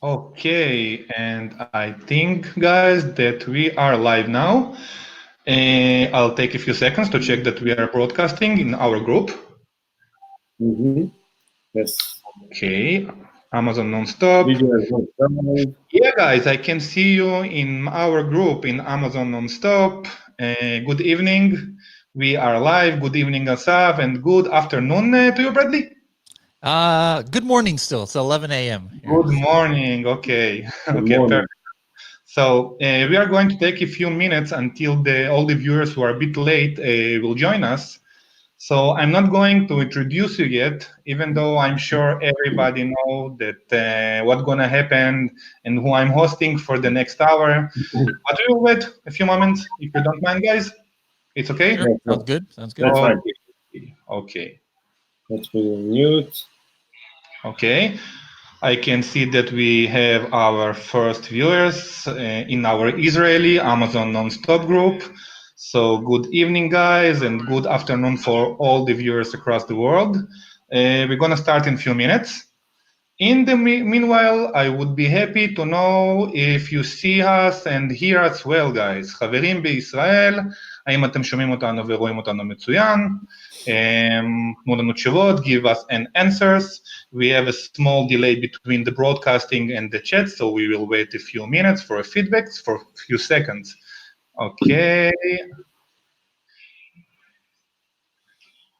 Okay, and I think, guys, that we are live now. I'll take a few seconds to check that we are broadcasting in our group. Yes. Okay, Amazon Nonstop. Yeah, guys, I can see you in our group in Amazon Nonstop. Good evening. We are live. Good evening, Asaf, and good afternoon to you, Bradley. Good morning still. It's 11 a.m. Good morning. Okay. Okay, perfect. So we are going to take a few minutes until all the viewers who are a bit late will join us. So I'm not going to introduce you yet, even though I'm sure everybody know that what's going to happen and who I'm hosting for the next hour. But we will wait a few moments, if you don't mind, guys. It's okay? Sure. Sounds good. Sounds good. That's right. Okay. Let's put it mute. Okay. I can see that we have our first viewers in our Israeli Amazon Nonstop group. So good evening, guys, and good afternoon for all the viewers across the world. We're going to start in a few minutes. In the meanwhile, I would be happy to know if you see us and hear us well, guys. חברים בישראל, האם אתם שומעים אותנו ורואים אותנו מצוין? תנו לנו תשובות, give us an answers. We have a small delay between the broadcasting and the chat, so we will wait a few minutes for a feedback, for a few seconds. Okay.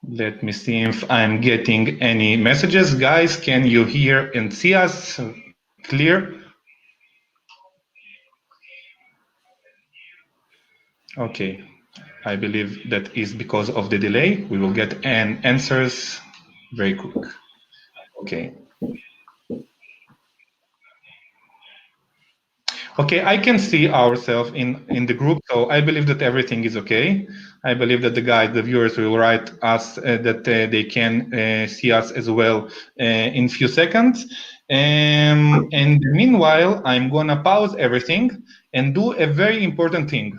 Let me see if I'm getting any messages. Guys, can you hear and see us clear? Okay, I believe that is because of the delay. We will get answers very quick. Okay. Okay, I can see ourselves in the group, so I believe that everything is okay. I believe that the viewers will write us that they can see us as well in few seconds. And meanwhile, I'm gonna pause everything and do a very important thing.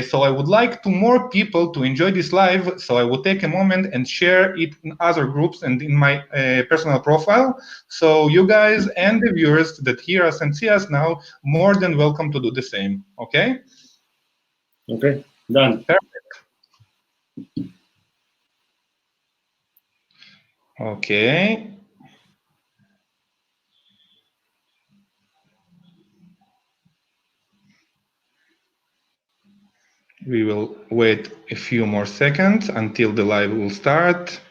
So I would like to more people to enjoy this live, so I will take a moment and share it in other groups and in my personal profile. So you guys and the viewers that hear us and see us now, more than welcome to do the same, okay? Okay, done. Perfect. Okay. We will wait a few more seconds until the live will start.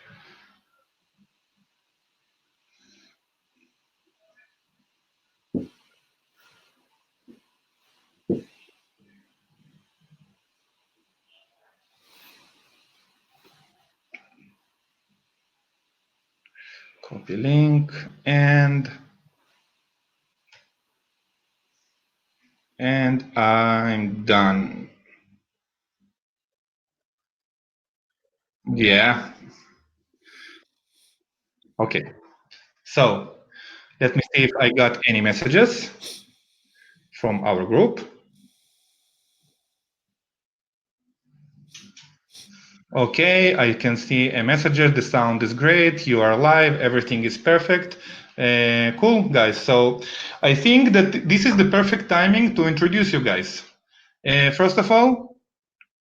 Copy link and I'm done. Yeah. Okay. So let me see if I got any messages from our group. Okay, I can see a message. The sound is great. You are live. Everything is perfect. Cool, guys. So I think that this is the perfect timing to introduce you guys. First of all,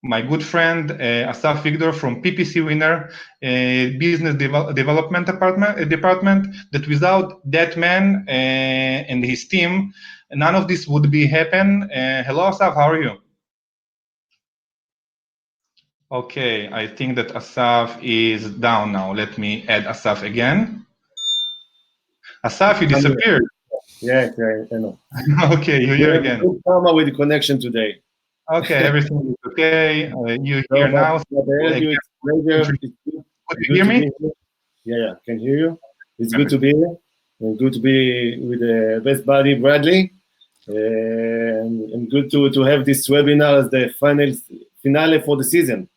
my good friend Asaf Victor from PPC Winner, Business Development Department, that without that man and his team, none of this would be happen. Hello, Asaf, how are you? Okay, I think that Asaf is down now. Let me add Asaf again. Asaf, you disappeared. Yeah, I know. Okay, you're here again. Good karma with the connection today. Okay, everything is okay. You here now. Could you hear me? Yeah, can hear you. It's good to be here. And good to be with the best buddy, Bradley. And good to have this webinar as the finale for the season.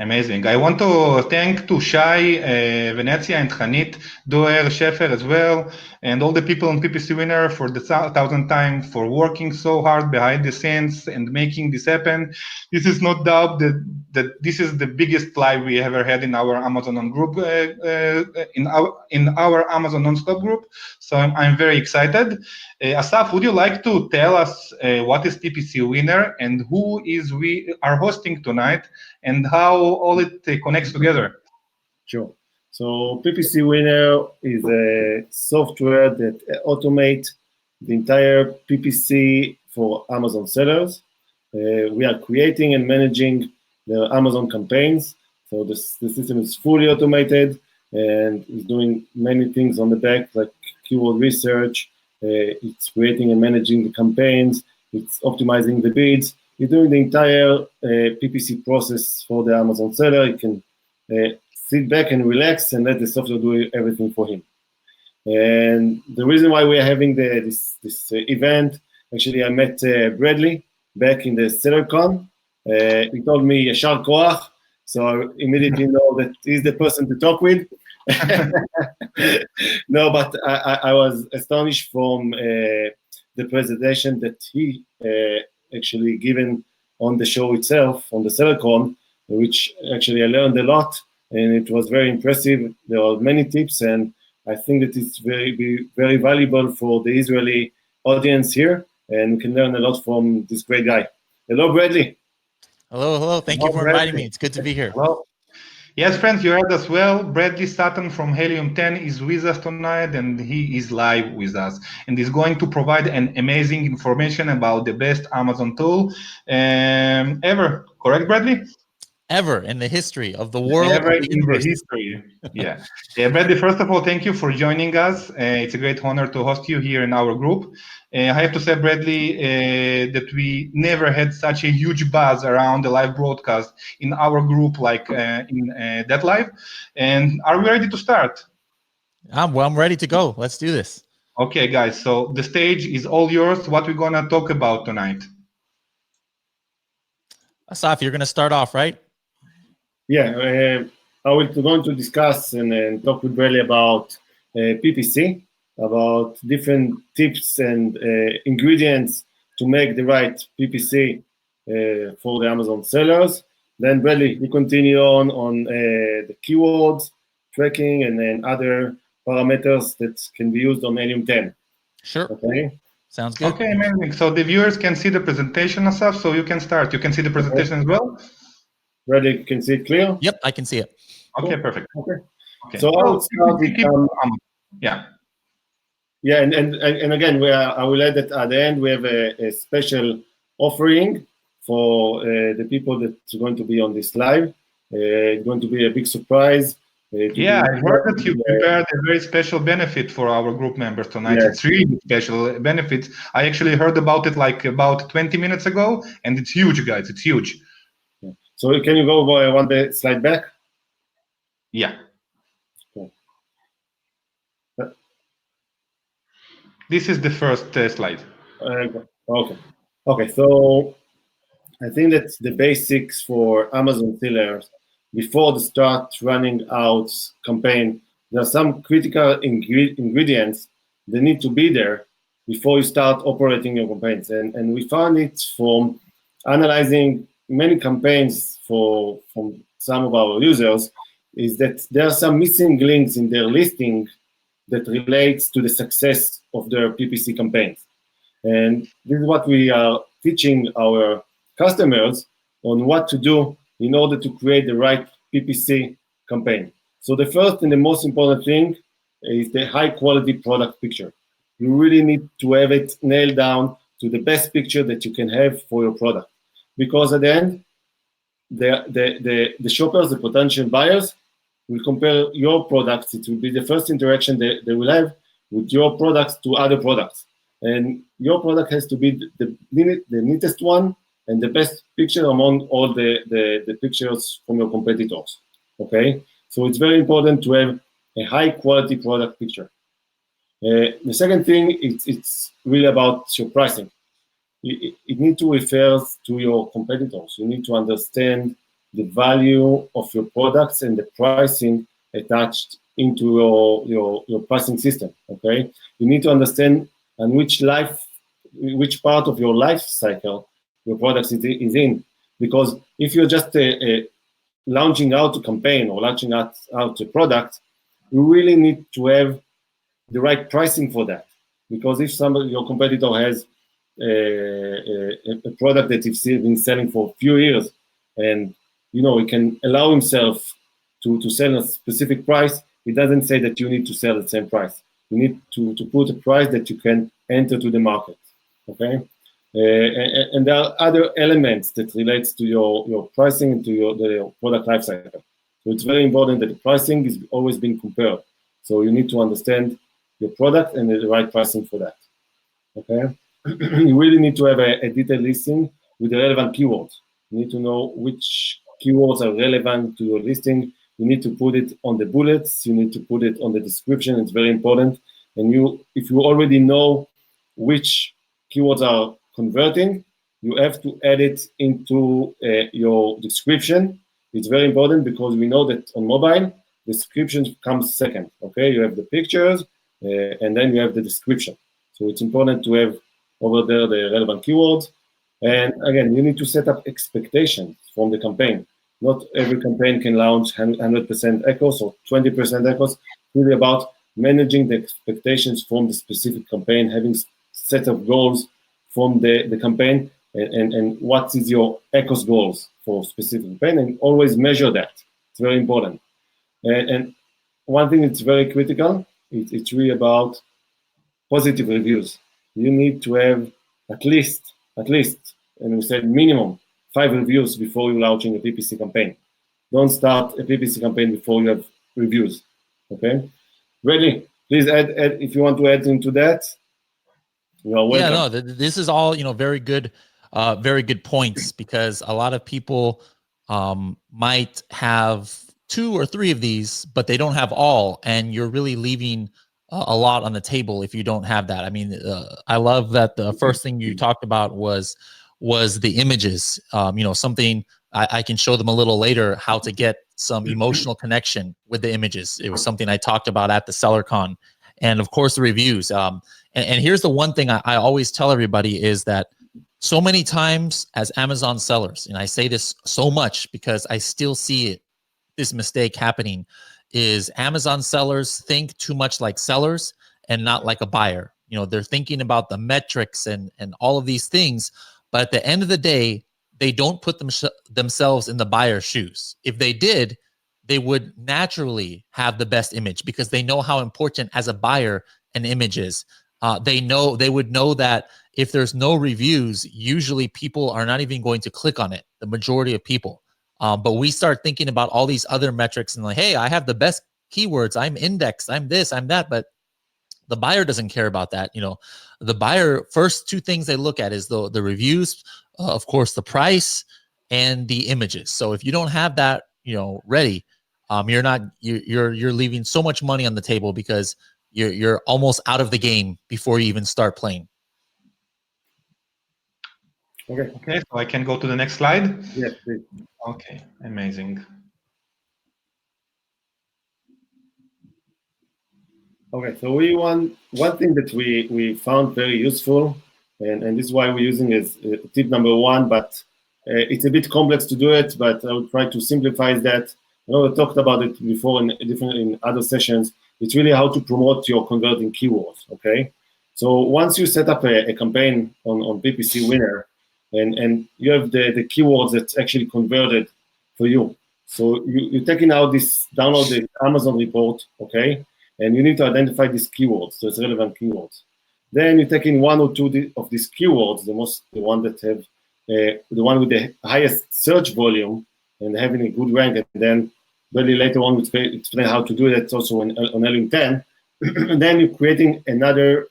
Amazing. I want to thank to Shai, Venezia, and Hanit, Doer, Shefer as well, and all the people on PPC Winner for the 1,000 times for working so hard behind the scenes and making this happen. This is no doubt that this is the biggest live we ever had in our Amazon on group, in our Amazon non-stop group. So I'm very excited. Asaf, would you like to tell us what is PPC Winner and who is we are hosting tonight? And how all it connects together. Sure. So PPC Winner is a software that automates the entire PPC for Amazon sellers. We are creating and managing the Amazon campaigns. So the system is fully automated and is doing many things on the back, like keyword research. It's creating and managing the campaigns. It's optimizing the bids. You're doing the entire PPC process for the Amazon seller. You can sit back and relax and let the software do everything for him. And the reason why we're having this event, actually I met Bradley back in the SellerCon. He told me Yashar Koach, so I immediately know that he's the person to talk with. No, but I was astonished from the presentation that he actually given on the show itself, on the SellerCon, which actually I learned a lot, and it was very impressive. There are many tips, and I think that it's very valuable for the Israeli audience here, and we can learn a lot from this great guy. Hello, Bradley. Hello. Thank you for inviting me. It's good to be here. Hello. Yes, friends, you heard us well. Bradley Sutton from Helium 10 is with us tonight, and he is live with us, and is going to provide an amazing information about the best Amazon tool ever. Correct, Bradley? Ever in the history of the world. Ever of the in the universe. history. Yeah. Bradley, first of all, thank you for joining us. It's a great honor to host you here in our group. I have to say, Bradley, that we never had such a huge buzz around the live broadcast in our group like in that live. And are we ready to start? I'm ready to go. Let's do this. Okay, guys. So the stage is all yours. What we're going to talk about tonight? Asaf, you're going to start off, right? Yeah, I will going to discuss and talk with Bradley about PPC, about different tips and ingredients to make the right PPC for the Amazon sellers. Then Bradley, you continue on the keywords, tracking, and then other parameters that can be used on Helium 10. Sure. Okay. Sounds good. Okay, amazing. So the viewers can see the presentation and stuff, so you can start. You can see the presentation as well? Bradley, you can see it clear? Yep, I can see it. Okay, perfect. Okay. So I will start with yeah. Yeah, and again, I will add that at the end we have a special offering for the people that are going to be on this live. It's going to be a big surprise. Yeah, I heard that you prepared a very special benefit for our group members tonight. Yes. It's really special benefit. I actually heard about it like about 20 minutes ago, and it's huge, guys. It's huge. So can you go one slide back? Yeah. Cool. This is the first slide. Okay. So I think that the basics for Amazon sellers before the start running out campaign, there are some critical ingredients that need to be there before you start operating your campaigns. And we found it from analyzing many campaigns from some of our users, is that there are some missing links in their listing that relates to the success of their PPC campaigns. And this is what we are teaching our customers on what to do in order to create the right PPC campaign. So the first and the most important thing is the high quality product picture. You really need to have it nailed down to the best picture that you can have for your product. Because at the end, the shoppers, the potential buyers, will compare your products. It will be the first interaction they will have with your products to other products. And your product has to be the neatest one and the best picture among all the pictures from your competitors. Okay? So it's very important to have a high quality product picture. The second thing, it's really about your pricing. It needs to refer to your competitors. You need to understand the value of your products and the pricing attached into your pricing system. Okay, you need to understand on which part of your life cycle your product is in, because if you're just launching out a campaign or launching out a product, you really need to have the right pricing for that. Because if your competitor has a product that he's been selling for a few years, and he can allow himself to sell a specific price, it doesn't say that you need to sell at the same price. You need to put a price that you can enter to the market. Okay, and there are other elements that relates to your pricing and to the product lifecycle. So it's very important that the pricing is always being compared. So you need to understand your product and the right pricing for that. Okay, you really need to have a detailed listing with the relevant keywords. You need to know which keywords are relevant to your listing. You need to put it on the bullets. You need to put it on the description. It's very important. And if you already know which keywords are converting, you have to add it into your description. It's very important because we know that on mobile, description comes second. Okay, you have the pictures and then you have the description. So it's important to have over there the relevant keywords. And again, you need to set up expectations from the campaign. Not every campaign can launch 100% echoes or 20% echoes. It's really about managing the expectations from the specific campaign, having set of goals from the campaign, and what is your echoes goals for specific campaign, and always measure that. It's very important. And one thing that's very critical, it's really about positive reviews. You need to have at least, and we said minimum 5 reviews before you're launching a PPC campaign. Don't start a PPC campaign before you have reviews. Okay, Redley, please add if you want to add into that. You are welcome. Yeah, no, this is all very good points, because a lot of people might have 2 or 3 of these, but they don't have all, and you're really leaving a lot on the table if you don't have that. I mean, I love that the first thing you talked about was the images. Something I can show them a little later, how to get some emotional connection with the images. It was something I talked about at the SellerCon, and of course the reviews. And here's the one thing I always tell everybody is that so many times as Amazon sellers, and I say this so much because I still see this mistake happening, is Amazon sellers think too much like sellers and not like a buyer. They're thinking about the metrics and all of these things, but at the end of the day, they don't put themselves in the buyer's shoes. If they did, they would naturally have the best image, because they know how important as a buyer an image is. They would know that if there's no reviews, usually people are not even going to click on it, the majority of people. But we start thinking about all these other metrics and like, hey, I have the best keywords, I'm indexed, I'm this, I'm that. But the buyer doesn't care about that. The buyer, first 2 things they look at is the reviews, of course, the price and the images. So if you don't have that, ready, you're leaving so much money on the table, because you're almost out of the game before you even start playing. Okay, so I can go to the next slide. Yes, please. Okay, amazing. Okay, so one thing that we found very useful, and this is why we're using is tip number 1, but it's a bit complex to do it, but I will try to simplify that. I know I talked about it before in other sessions. It's really how to promote your converting keywords. Okay, so once you set up a campaign on PPC Winner, and you have the keywords that actually converted for you, so you're taking out download the Amazon report. Okay. And you need to identify these keywords, those relevant keywords. Then you take in 1 or 2 of these keywords, the one that have the one with the highest search volume and having a good rank. And then really later on, we'll explain how to do that also on Helium 10. And then you're creating another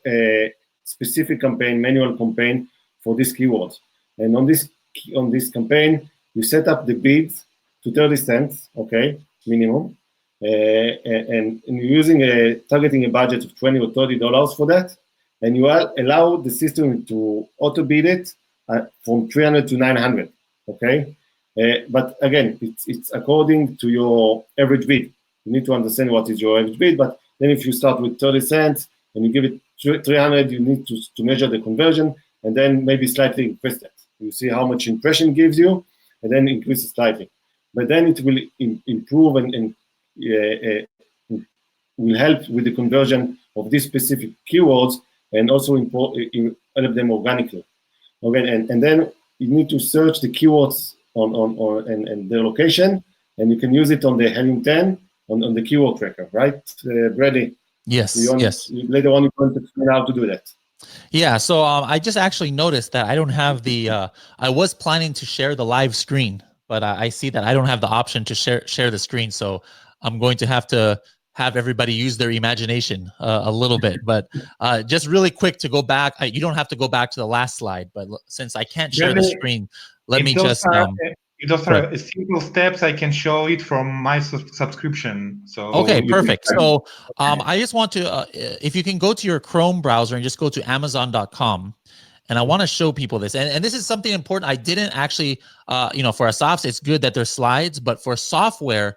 specific campaign, manual campaign for these keywords. And on this campaign, you set up the bids to 30 cents, okay, minimum. And you're using targeting a budget of $20 or $30 for that, and you allow the system to auto bid it from 300 to 900. Okay, But again, it's according to your average bid. You need to understand what is your average bid. But then if you start with 30 cents and you give it 300, you need to measure the conversion and then maybe slightly increase that. You see how much impression gives you, and then increase it slightly. But then it will improve and will help with the conversion of these specific keywords and also help them organically. Okay, and then you need to search the keywords and their location, and you can use it on the Helium 10 on the keyword tracker, right, Brady? Yes. Yes. Later on, you're going to explain how to do that. Yeah. So I just actually noticed that I don't have the. I was planning to share the live screen, but I see that I don't have the option to share the screen. So I'm going to have everybody use their imagination a little bit. But just really quick to go back. You don't have to go back to the last slide, but since I can't share the screen, let me just. Those are simple steps. I can show it from my subscription. So okay, perfect. So I just want to, if you can go to your Chrome browser and just go to Amazon.com, and I want to show people this. And this is something important. I didn't actually, for Asaf's, it's good that there's slides, but for software,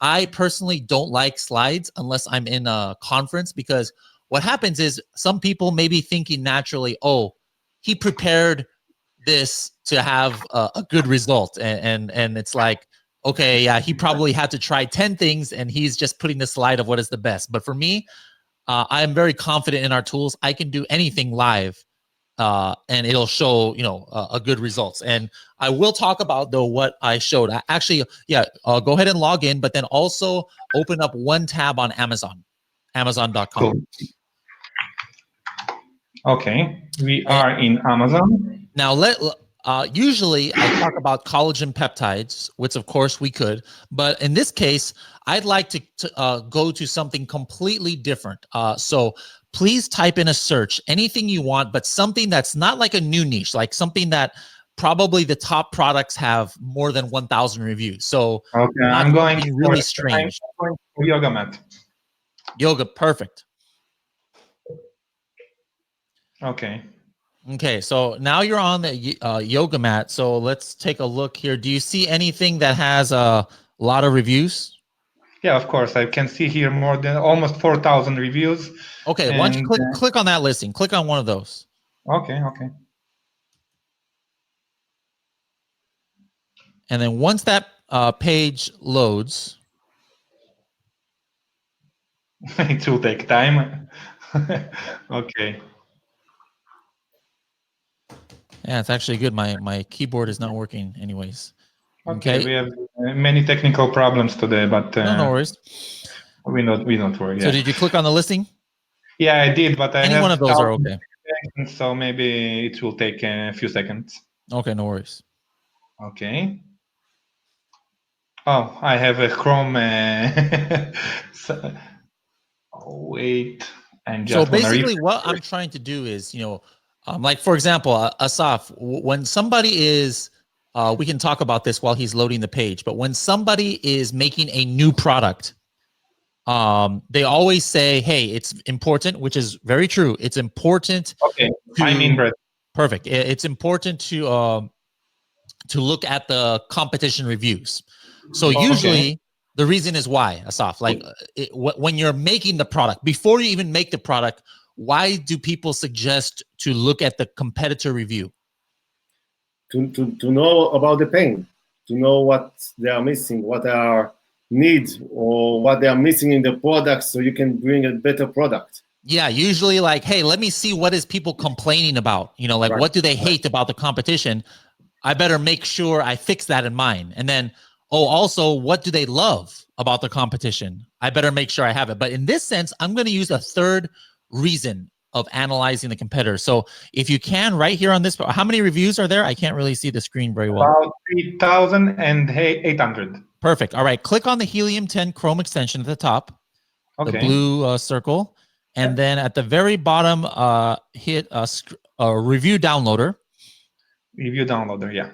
I personally don't like slides unless I'm in a conference, because what happens is some people may be thinking naturally, oh, he prepared this to have a good result, and it's like, okay, yeah, he probably had to try 10 things and he's just putting the slide of what is the best. But for me, I am very confident in our tools. I can do anything live and it'll show a good results. And I will talk about though what I showed. Go ahead and log in, but then also open up one tab on Amazon.com. Cool. Okay, we are in Amazon. Now, usually I talk about collagen peptides, which of course we could, but in this case, I'd like to go to something completely different. So please type in a search, anything you want, but something that's not like a new niche, like something that probably the top products have more than 1,000 reviews. So okay, I'm going really strange. I'm going for yoga mat. Yoga, perfect. Okay. Okay, so now you're on the yoga mat. So let's take a look here. Do you see anything that has a lot of reviews? Yeah, of course. I can see here more than almost 4,000 reviews. Okay, why don't you click on that listing? Click on one of those. Okay. And then once that page loads, it will take time. Okay. yeah, it's actually good. My keyboard is not working anyways. Okay. We have many technical problems today, but no worries. We not worry. So did you click on the listing? Yeah, I did, but any one of those are okay. So maybe it will take a few seconds. Okay, no worries. Okay. Oh, I have a Chrome. Wait, and just so basically, what I'm trying to do is, like for example, Asaf, when somebody is, we can talk about this while he's loading the page, but when somebody is making a new product, they always say, "Hey, it's important," which is very true. It's important. Okay, Brett. Perfect. It's important to look at the competition reviews. So usually the reason is why, Asaf, like when you're making the product, before you even make the product, why do people suggest to look at the competitor review? To know about the pain, to know what they are missing, what are needs, or what they are missing in the product, so you can bring a better product. Yeah, usually like, hey, let me see what is people complaining about. Like what do they hate about the competition? I better make sure I fix that in mind. And then, also, what do they love about the competition? I better make sure I have it. But in this sense, I'm going to use a third reason of analyzing the competitor. So if you can, right here on this, how many reviews are there? I can't really see the screen very well. About 3,800. Perfect. All right. Click on the Helium 10 Chrome extension at the top, the blue circle. And then at the very bottom, hit a review downloader. Review downloader, yeah.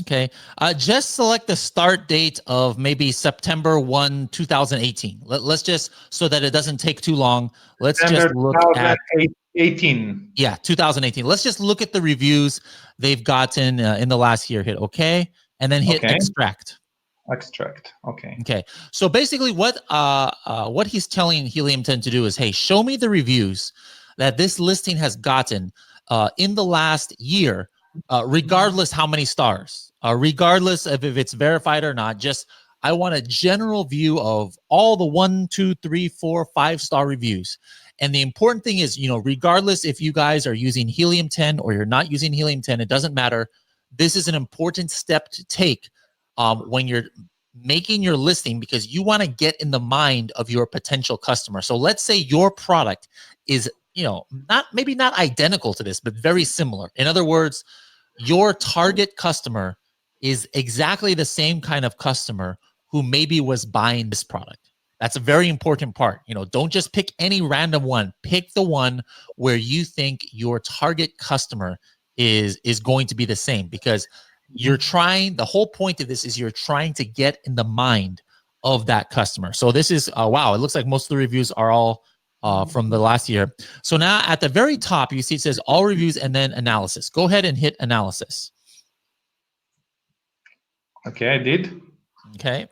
Okay. Just select the start date of maybe September 1, 2018. Let's just, so that it doesn't take too long. Let's just look at 2018. Yeah, 2018. Let's just look at the reviews they've gotten in the last year. Hit OK. and then hit Okay. extract. Extract. Okay. Okay. So basically what he's telling Helium 10 to do is, hey, show me the reviews that this listing has gotten in the last year, regardless how many stars, regardless of if it's verified or not. Just I want a general view of all the 1, 2, 3, 4, 5-star reviews. And the important thing is, regardless if you guys are using Helium 10 or you're not using Helium 10, it doesn't matter. This is an important step to take when you're making your listing, because you want to get in the mind of your potential customer. So let's say your product is, maybe not identical to this, but very similar. In other words, your target customer is exactly the same kind of customer who maybe was buying this product. That's a very important part. Don't just pick any random one. Pick the one where you think your target customer is going to be the same, because the whole point of this is you're trying to get in the mind of that customer. So this is, wow, it looks like most of the reviews are all from the last year. So now at the very top, you see it says all reviews and then analysis. Go ahead and hit analysis. Okay, I did. Okay.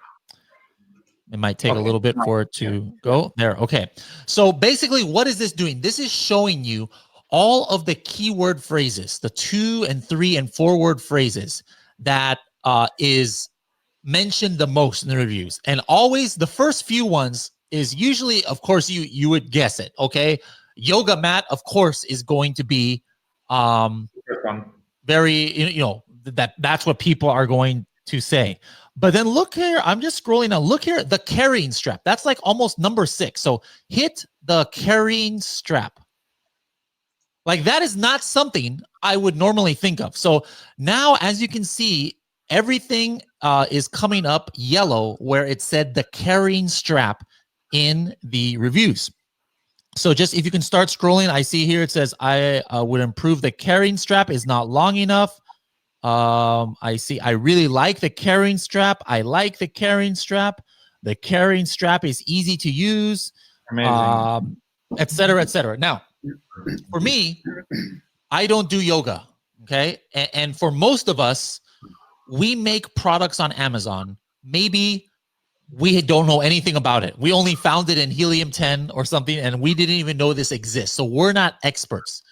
It might take a little bit for it to go there. Okay. So basically, what is this doing? This is showing you all of the keyword phrases, the 2 and 3 and 4 word phrases that is mentioned the most in the reviews. And always the first few ones is usually, of course, you would guess it. Okay. Yoga mat, of course, is going to be very, that's what people are going to say. But then look here, I'm just scrolling now. Look here, the carrying strap. That's like almost number 6. So hit the carrying strap. Like that is not something I would normally think of. So now, as you can see, everything is coming up yellow where it said the carrying strap in the reviews. So just if you can start scrolling, I see here it says, I would improve the carrying strap is not long enough. I see, I really like the carrying strap. I like the carrying strap. The carrying strap is easy to use, et cetera, et cetera. Now, for me, I don't do yoga. Okay. And for most of us, we make products on Amazon. Maybe we don't know anything about it. We only found it in Helium 10 or something, and we didn't even know this exists. So we're not experts.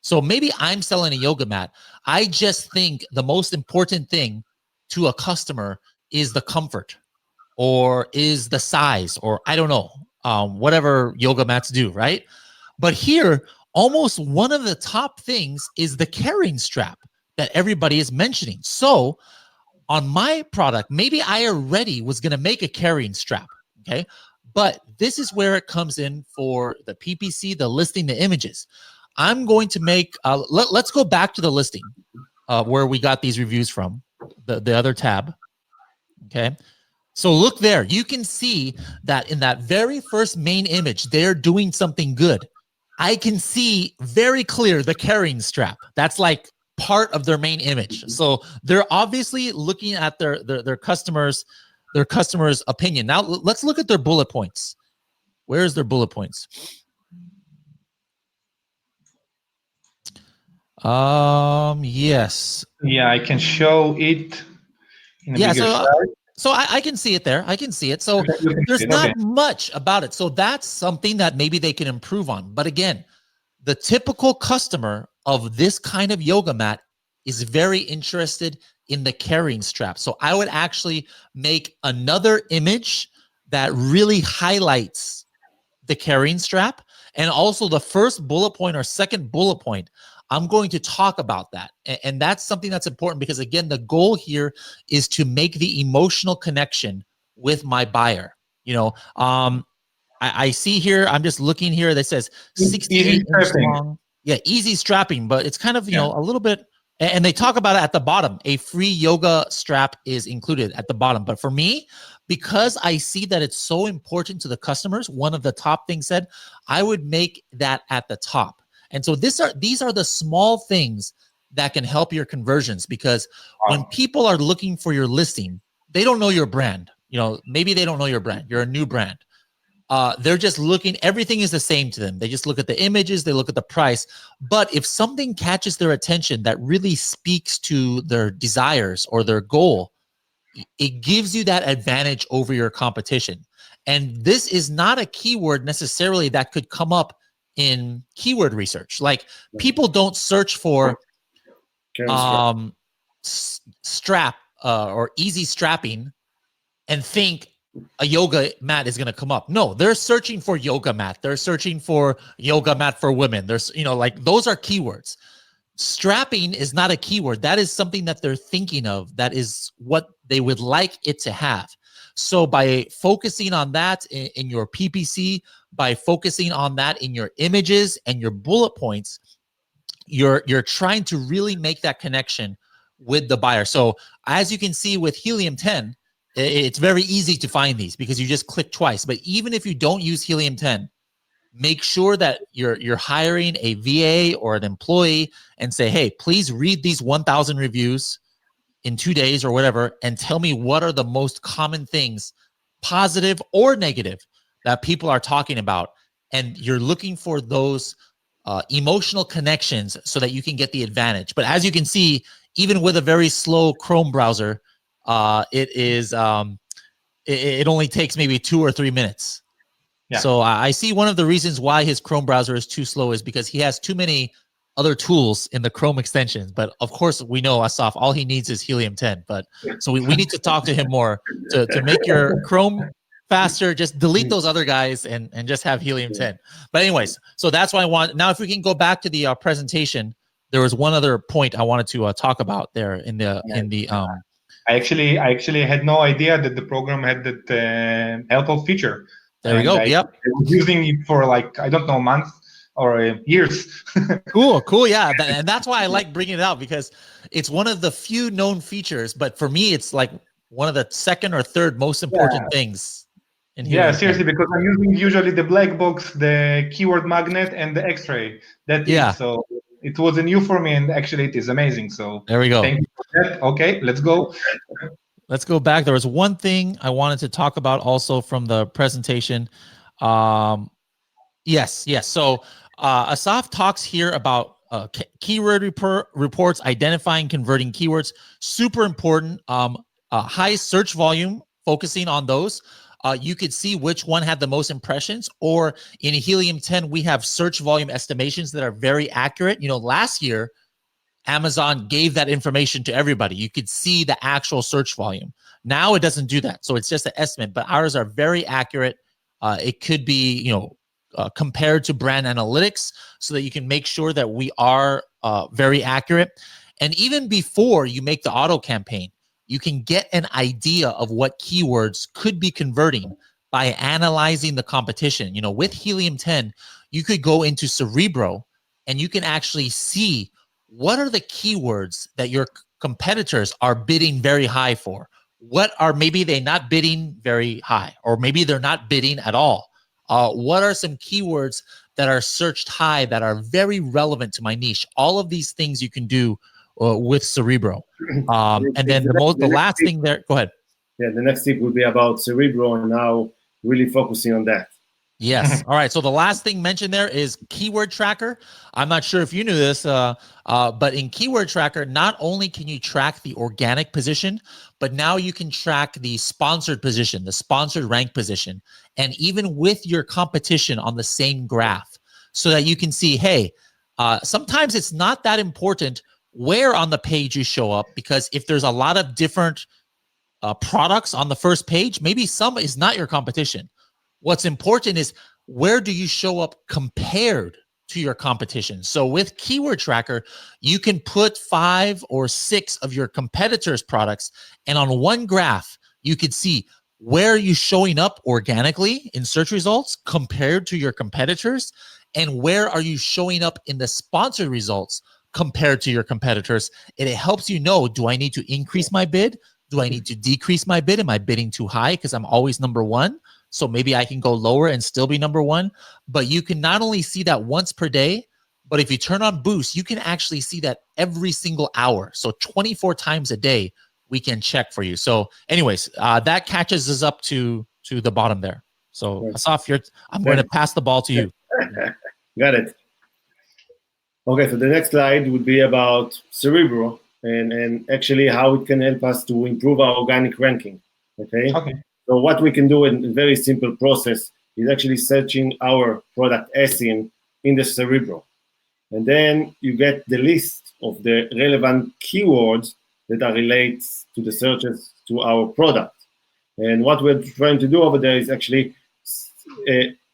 So maybe I'm selling a yoga mat. I just think the most important thing to a customer is the comfort, or is the size, or I don't know, whatever yoga mats do, right? But here, almost one of the top things is the carrying strap that everybody is mentioning. So on my product, maybe I already was going to make a carrying strap, okay? But this is where it comes in for the PPC, the listing, the images. I'm going to make, let's go back to the listing where we got these reviews from, the other tab, okay? So look there. You can see that in that very first main image, they're doing something good. I can see very clear the carrying strap. That's like part of their main image. So they're obviously looking at their customers' opinion. Now let's look at their bullet points. Where's their bullet points? Yes. Yeah, I can show it in a bigger size. So I can see it there. I can see it. So there's not much about it. So that's something that maybe they can improve on. But again, the typical customer of this kind of yoga mat is very interested in the carrying strap. So I would actually make another image that really highlights the carrying strap. And also the first bullet point or second bullet point, I'm going to talk about that. And that's something that's important, because again, the goal here is to make the emotional connection with my buyer. I see here, I'm just looking here that says 68 inch long. Yeah, easy strapping, but it's kind of, a little bit, and they talk about it at the bottom. A free yoga strap is included at the bottom. But for me, because I see that it's so important to the customers, one of the top things said, I would make that at the top. And so these are the small things that can help your conversions, because when people are looking for your listing, they don't know your brand. Maybe they don't know your brand. You're a new brand. They're just looking, everything is the same to them. They just look at the images, they look at the price. But if something catches their attention that really speaks to their desires or their goal, it gives you that advantage over your competition. And this is not a keyword necessarily that could come up in keyword research. Like people don't search for strap or easy strapping and think a yoga mat is going to come up. No, they're searching for yoga mat. They're searching for yoga mat for women. There's, like those are keywords. Strapping is not a keyword. That is something that they're thinking of. That is what they would like it to have. So by focusing on that in your PPC, by focusing on that in your images and your bullet points, you're trying to really make that connection with the buyer. So as you can see with Helium 10, it's very easy to find these because you just click twice. But even if you don't use Helium 10, make sure that you're hiring a VA or an employee and say, hey, please read these 1,000 reviews in 2 days or whatever, and tell me what are the most common things, positive or negative, that people are talking about. And you're looking for those emotional connections so that you can get the advantage. But as you can see, even with a very slow Chrome browser, it only takes maybe 2 or 3 minutes. Yeah. So I see one of the reasons why his Chrome browser is too slow is because he has too many other tools in the Chrome extensions. But of course, we know Asaf, all he needs is Helium 10. But so we need to talk to him more to make your Chrome faster. Just delete those other guys and just have Helium 10. But anyways, so that's why I want. Now, if we can go back to the presentation, there was one other point I wanted to talk about there in the I actually had no idea that the program had that helpful feature. There we go. Yep. I was using it for like, I don't know, months or years. Cool. Yeah. And that's why I like bringing it out, because it's one of the few known features. But for me, it's like one of the second or third most important things. Yeah, seriously, because I'm using usually the black box, the keyword magnet, and the X-ray. That's it. So it was new for me, and actually it is amazing. So there we go. Thank you for that. Okay, let's go. Let's go back. There was one thing I wanted to talk about also from the presentation. Yes. So Asaf talks here about keyword reports, identifying, converting keywords. Super important. High search volume, focusing on those. You could see which one had the most impressions. Or in Helium 10, we have search volume estimations that are very accurate. Last year, Amazon gave that information to everybody. You could see the actual search volume. Now it doesn't do that. So it's just an estimate, but ours are very accurate. It could be, compared to brand analytics so that you can make sure that we are very accurate. And even before you make the auto campaign, you can get an idea of what keywords could be converting by analyzing the competition. With Helium 10, you could go into Cerebro and you can actually see what are the keywords that your competitors are bidding very high for. What are maybe they not bidding very high, or maybe they're not bidding at all. What are some keywords that are searched high that are very relevant to my niche? All of these things you can do with Cerebro. And then the last thing there, go ahead. Yeah, the next tip would be about Cerebro and now really focusing on that. Yes. All right. So the last thing mentioned there is Keyword Tracker. I'm not sure if you knew this, but in Keyword Tracker, not only can you track the organic position, but now you can track the sponsored position, the sponsored rank position, and even with your competition on the same graph, so that you can see, hey, sometimes it's not that important where on the page you show up, because if there's a lot of different products on the first page, maybe some is not your competition. What's important is where do you show up compared to your competition. So with Keyword Tracker, you can put 5 or 6 of your competitors' products, and on one graph, you could see where are you showing up organically in search results compared to your competitors, and where are you showing up in the sponsored results compared to your competitors. And it helps you know, do I need to increase my bid? Do I need to decrease my bid? Am I bidding too high because I'm always number one? So maybe I can go lower and still be number one. But you can not only see that once per day, but if you turn on Boost, you can actually see that every single hour. So 24 times a day, we can check for you. So anyways, that catches us up to the bottom there. So Asaf, I'm going to pass the ball to you. Got it. Okay, so the next slide would be about Cerebro. and actually how it can help us to improve our organic ranking. Okay. Okay. So what we can do in a very simple process is actually searching our product ASIN in the Cerebro. And then you get the list of the relevant keywords that are related to the searches to our product. And what we're trying to do over there is actually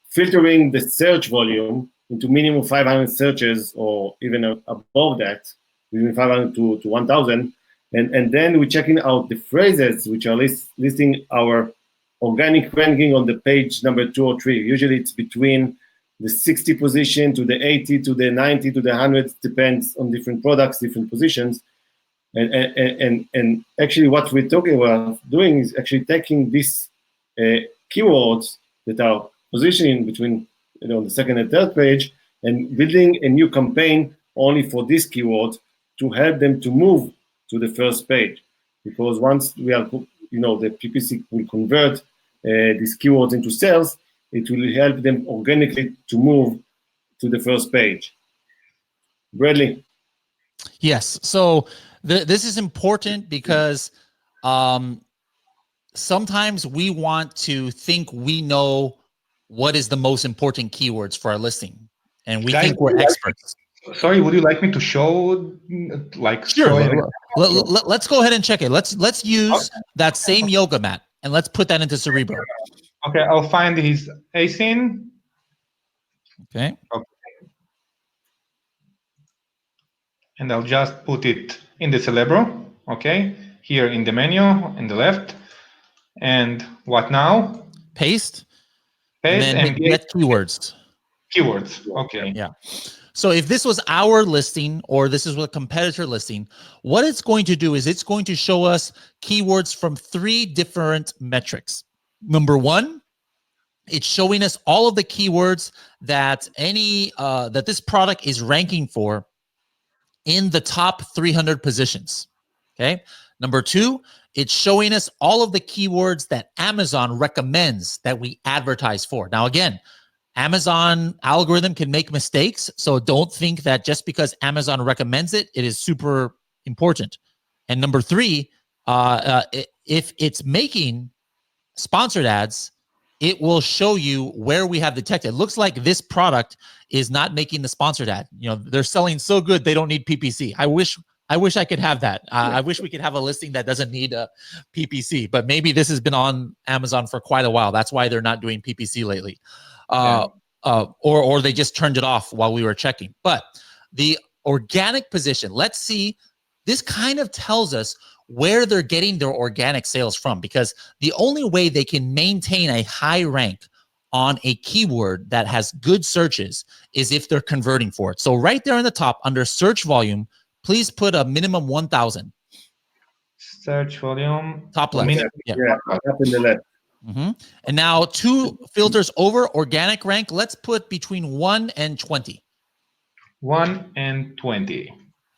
filtering the search volume into minimum 500 searches or even above that, between 500 to 1,000. And then we're checking out the phrases which are listing our organic ranking on the page number 2 or 3. Usually it's between the 60 position to the 80 to the 90 to the 100, depends on different products, different positions. And actually what we're talking about doing is actually taking these keywords that are positioning between the second and third page and building a new campaign only for this keyword to help them to move to the first page. Because once we are, the PPC will convert these keywords into sales, it will help them organically to move to the first page. Bradley. Yes. So this is important because sometimes we want to think we know what is the most important keywords for our listing, and we think we're experts. Sorry, would you like me to show, Sure. Let's go ahead and check it. Let's use that same yoga mat and let's put that into Cerebro. Okay, I'll find his ASIN. Okay. And I'll just put it in the Celebro. Okay, here in the menu on the left. And what now? Paste. Paste and then get keywords. Keywords. Okay. Yeah. So if this was our listing or this is a competitor listing, what it's going to do is it's going to show us keywords from 3 different metrics. Number 1, it's showing us all of the keywords that that this product is ranking for in the top 300 positions. Okay. Number 2, it's showing us all of the keywords that Amazon recommends that we advertise for. Now, again, Amazon algorithm can make mistakes, so don't think that just because Amazon recommends it, it is super important. And number 3, if it's making sponsored ads, it will show you where we have detected. It looks like this product is not making the sponsored ad. They're selling so good they don't need PPC. I wish I could have that. I wish we could have a listing that doesn't need a PPC, but maybe this has been on Amazon for quite a while. That's why they're not doing PPC lately. Or they just turned it off while we were checking. But the organic position, let's see, this kind of tells us where they're getting their organic sales from, because the only way they can maintain a high rank on a keyword that has good searches is if they're converting for it. So right there in the top under search volume, please put a minimum 1,000. Search volume. Top left. Yeah, up in the left. And now 2 filters over organic rank. Let's put between 1 and 20. 1 and 20.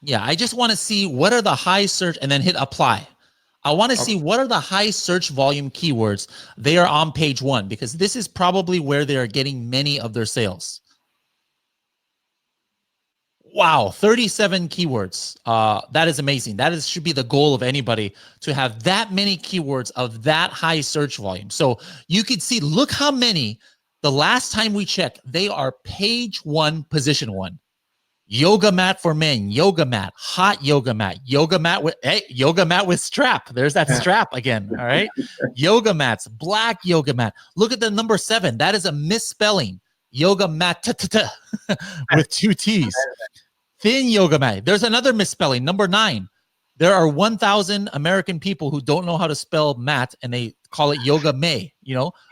Yeah, I just want to see what are the high search, and then hit apply. I want to see what are the high search volume keywords. They are on page 1 because this is probably where they are getting many of their sales. Wow, 37 keywords. That is amazing. That should be the goal of anybody, to have that many keywords of that high search volume. So you could see, look how many, the last time we checked, they are page 1, position 1. Yoga mat for men, yoga mat, hot yoga mat with strap. There's that strap again. All right. Yoga mats, black yoga mat. Look at the number 7. That is a misspelling. Yoga mat with 2 T's. Thin yoga mat. There's another misspelling. Number 9. There are 1,000 American people who don't know how to spell mat, and they call it yoga may.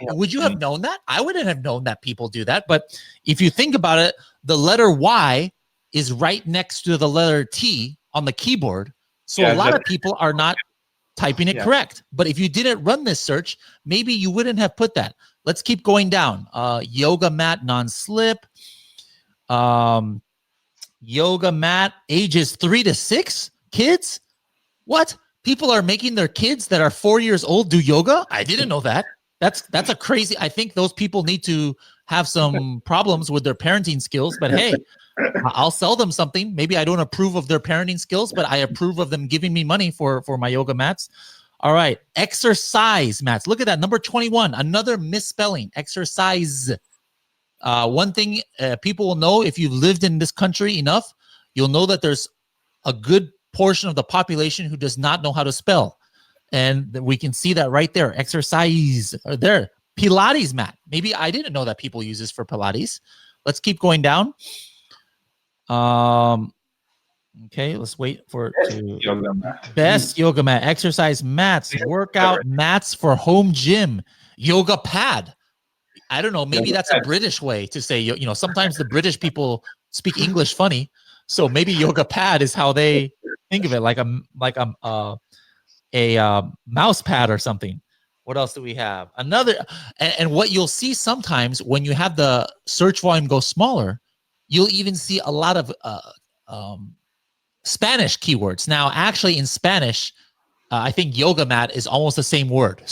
Would you have known that? I wouldn't have known that people do that. But if you think about it, the letter Y is right next to the letter T on the keyboard. So a lot of people are not typing it correct. But if you didn't run this search, maybe you wouldn't have put that. Let's keep going down. Yoga mat non-slip. Yoga mat ages 3 to 6. Kids? What? People are making their kids that are 4 years old do yoga? I didn't know that. That's a crazy. I think those people need to have some problems with their parenting skills. But hey, I'll sell them something. Maybe I don't approve of their parenting skills, but I approve of them giving me money for my yoga mats. All right, exercise mats. Look at that, number 21. Another misspelling. Exercise. One thing people will know if you've lived in this country enough, you'll know that there's a good portion of the population who does not know how to spell. And we can see that right there. Exercise there. Pilates mat. Maybe I didn't know that people use this for Pilates. Let's keep going down. Okay, let's wait for it to Yoga mat. best yoga mat, exercise mats, workout mats for home gym, yoga pad. I don't know. Maybe that's a British way to say, you know, sometimes the British people speak English funny. So maybe yoga pad is how they think of it, like a mouse pad or something. What else do we have? Another, and what you'll see sometimes when you have the search volume go smaller, you'll even see a lot of Spanish keywords. Now, actually, in Spanish, I think yoga mat is almost the same word.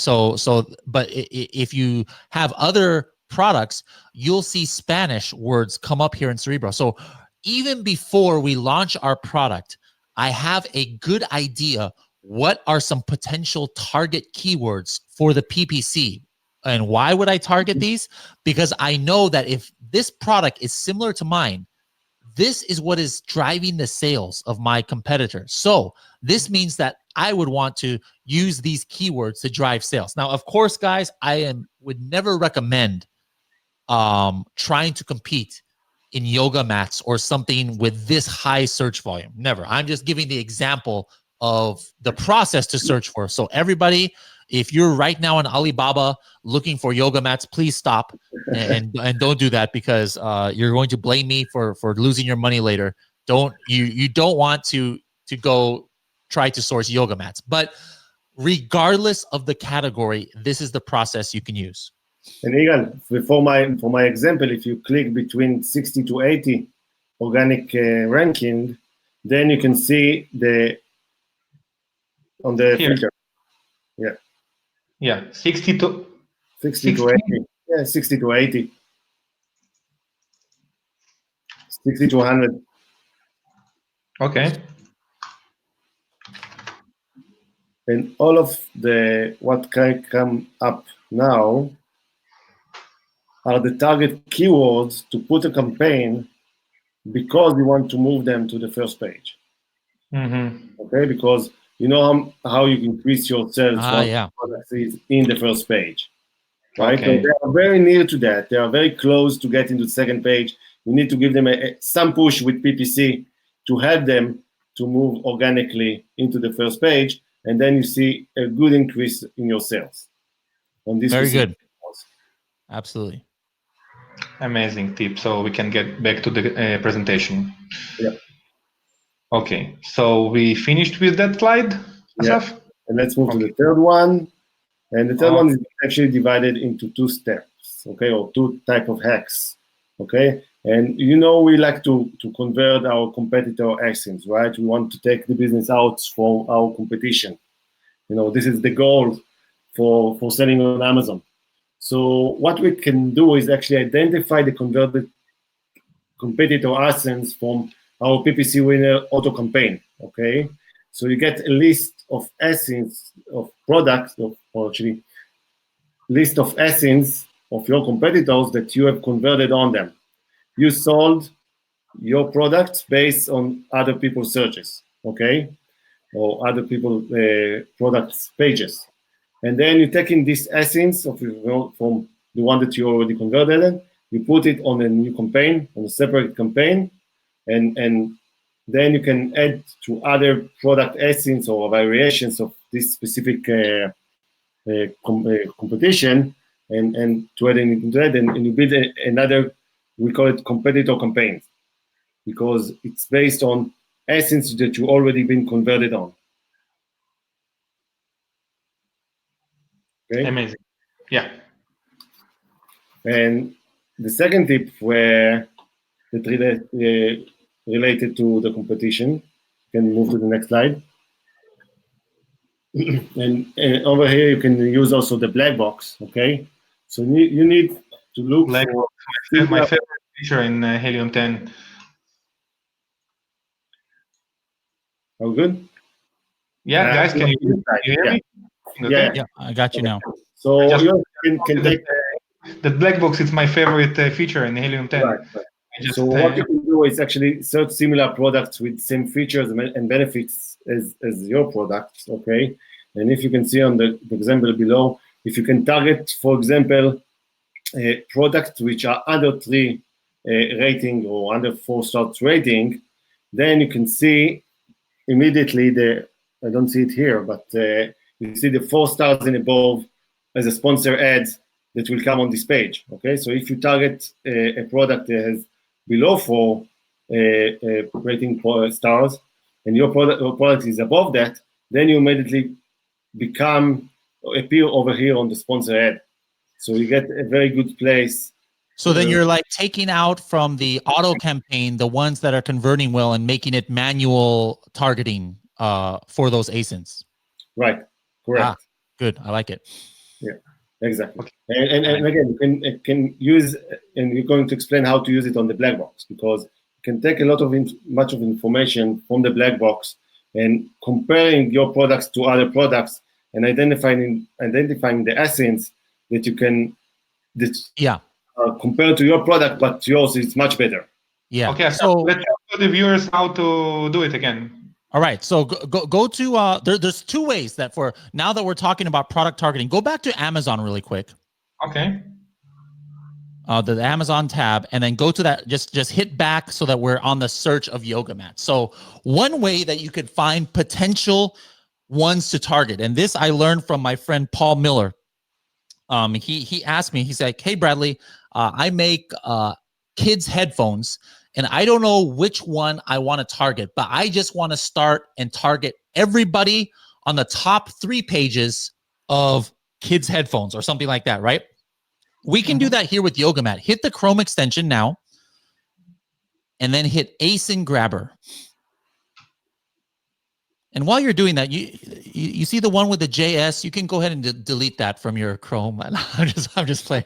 But if you have other products, you'll see Spanish words come up here in Cerebro. So even before we launch our product, I have a good idea what are some potential target keywords for the PPC. And why would I target these? Because I know that if this product is similar to mine, this is what is driving the sales of my competitor. So this means that I would want to use these keywords to drive sales. Now, of course, guys, would never recommend trying to compete in yoga mats or something with this high search volume. Never. I'm just giving the example of the process to search for. So everybody, if you're right now on Alibaba looking for yoga mats, please stop and don't do that, because you're going to blame me for losing your money later. You don't want to go try to source yoga mats. But regardless of the category, this is the process you can use. And Igal, for my example, if you click between 60 to 80 organic ranking, then you can see on the Here. filter. Yeah, 60 to 60 to 80. Yeah, 60 to 80. 60 to 100. Okay. And all of what can come up now are the target keywords to put a campaign because you want to move them to the first page. Mm-hmm. Okay, because you know how you increase your sales once product is in the first page, right? Okay. So they are very near to that. They are very close to getting to the second page. You need to give them some push with PPC to help them to move organically into the first page, and then you see a good increase in your sales. On this very good. Absolutely. Amazing tip. So we can get back to the presentation. Yeah. Okay. So we finished with that slide, Asaf? Yeah. And let's move to the third one. And the third one is actually divided into two steps, okay, or two type of hacks, okay? And you know we like to convert our competitor actions, right? We want to take the business out from our competition. You know, this is the goal for selling on Amazon. So what we can do is actually identify the converted competitor actions from our PPC Winner auto campaign, okay? So you get a list of essence of products, or actually list of essence of your competitors that you have converted on them. You sold your products based on other people's searches, okay? Or other people's products pages. And then you're taking this essence of from the one that you already converted, you put it on a new campaign, on a separate campaign, and then you can add to other product essence or variations of this specific competition, and to add into that, and you build another, we call it competitor campaigns, because it's based on essence that you already been converted on. Okay. Amazing. Yeah. And the second tip that related to the competition, can move to the next slide. and over here you can use also the black box. Okay, so you need to look Black for box, my similar. favorite feature in Helium 10. Oh, good. Yeah, guys, can you hear Yeah, me? yeah. Okay. Yeah, I got you Okay. now. I So just you can that, take that black box is my favorite feature in Helium 10. right. I So just what you can do is actually search similar products with same features and benefits as your products. Okay, and if you can see on the example below, if you can target, for example, products which are under 3 rating or under 4 stars rating, then you can see immediately I don't see it here, but you see the 4 stars and above as a sponsor ad that will come on this page. Okay, so if you target a product that has below 4 rating stars and your product is above that, then you immediately appear over here on the sponsor ad. So you get a very good place. So then you're like taking out from the auto campaign the ones that are converting well and making it manual targeting for those ASINs. Right. Correct. Good. I like it. Yeah. Exactly. Okay. And again, you can use, and we're going to explain how to use it on the black box, because you can take a lot of much of information from the black box and comparing your products to other products and identifying the essence that you can compare to your product, but yours is much better. Yeah. Okay, so let's show the viewers how to do it again. All right, so go to there's two ways that for now that we're talking about product targeting. Go back to Amazon really quick. Okay. The Amazon tab, and then go to that. Just hit back so that we're on the search of yoga mats. So one way that you could find potential ones to target, and this I learned from my friend Paul Miller. He asked me. He's like, "Hey Bradley, I make kids headphones." And I don't know which one I want to target, but I just want to start and target everybody on the top 3 pages of kids headphones or something like that, right? We can do that here with Yoga Mat. Hit the Chrome extension now, and then hit ASIN Grabber. And while you're doing that, you see the one with the JS. You can go ahead and delete that from your Chrome. I'm just playing.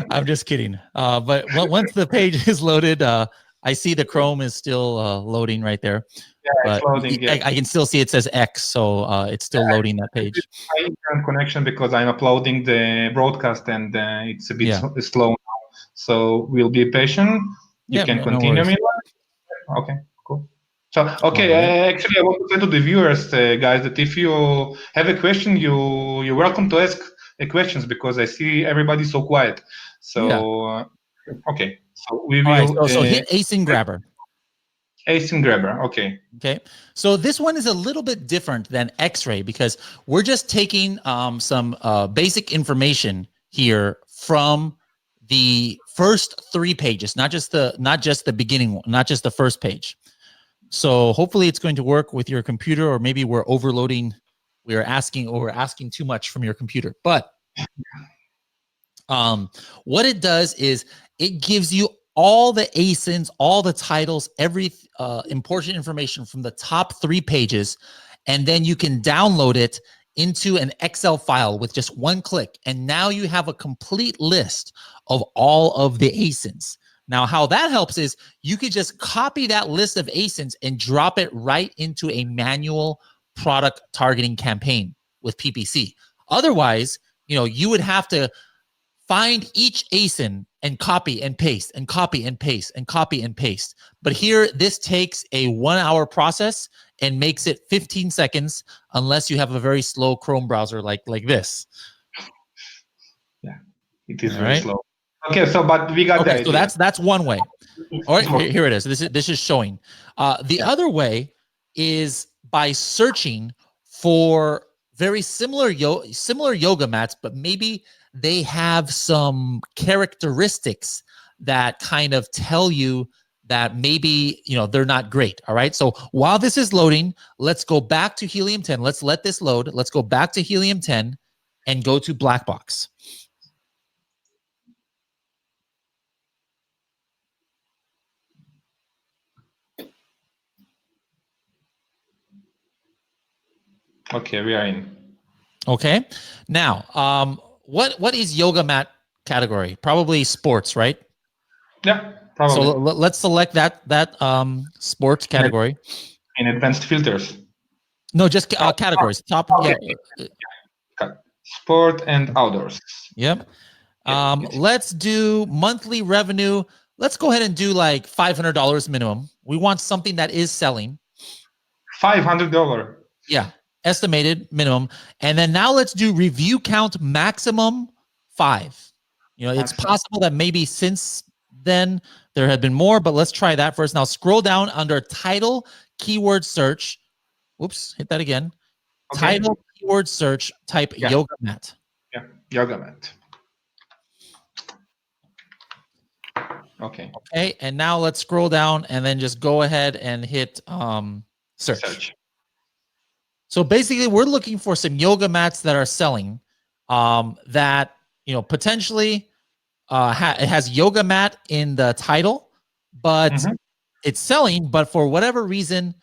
I'm just kidding. But once the page is loaded, I see the Chrome is still loading right there. Yeah, but it's loading. Yeah. I can still see it says X, so it's still loading that page. My internet connection because I'm uploading the broadcast and it's a bit slow now. So we'll be patient. You can continue me. Okay, cool. So, okay, actually, I want to say to the viewers, guys, that if you have a question, you're welcome to ask questions because I see everybody so quiet. So, okay, so we will. Right, so hit ASIN Grabber. ASIN Grabber, okay. Okay, so this one is a little bit different than X-Ray because we're just taking some basic information here from the first 3 pages, not just the beginning one, not just the first page. So hopefully it's going to work with your computer, or maybe we're overloading. We're asking too much from your computer. But what it does is it gives you all the ASINs, all the titles, every important information from the top 3 pages, and then you can download it into an Excel file with just one click. And now you have a complete list of all of the ASINs. Now, how that helps is you could just copy that list of ASINs and drop it right into a manual product targeting campaign with PPC. Otherwise, you would have to find each ASIN and copy and paste and copy and paste and copy and paste. But here, this takes a 1-hour process and makes it 15 seconds, unless you have a very slow Chrome browser like this. Yeah, it is very slow. Okay, so but we got the idea. So that's one way. All right, here it is. This is showing. The other way is by searching for very similar yoga mats, but maybe they have some characteristics that kind of tell you that maybe they're not great. All right, so while this is loading, let's go back to Helium 10. Let's let this load. Let's go back to Helium 10 and go to Black Box. Okay, we are in. Okay. Now, what is yoga mat category? Probably sports, right? Yeah, So probably. let's select that sports category. In advanced filters. No, just categories. Top. Okay. Yeah. Sport and outdoors. Yep. Yes. Let's do monthly revenue. Let's go ahead and do like $500 minimum. We want something that is selling. $500. Yeah, estimated minimum. And then now let's do review count maximum 5. You know, it's possible that maybe since then there have been more, but let's try that first. Now scroll down under title, keyword search. Whoops, hit that again. Okay. Title, keyword search, type yoga mat. Yeah, yoga mat. Okay. Okay, and now let's scroll down and then just go ahead and hit search. So basically, we're looking for some yoga mats that are selling that, you know, potentially it has yoga mat in the title, but it's selling, but for whatever reason,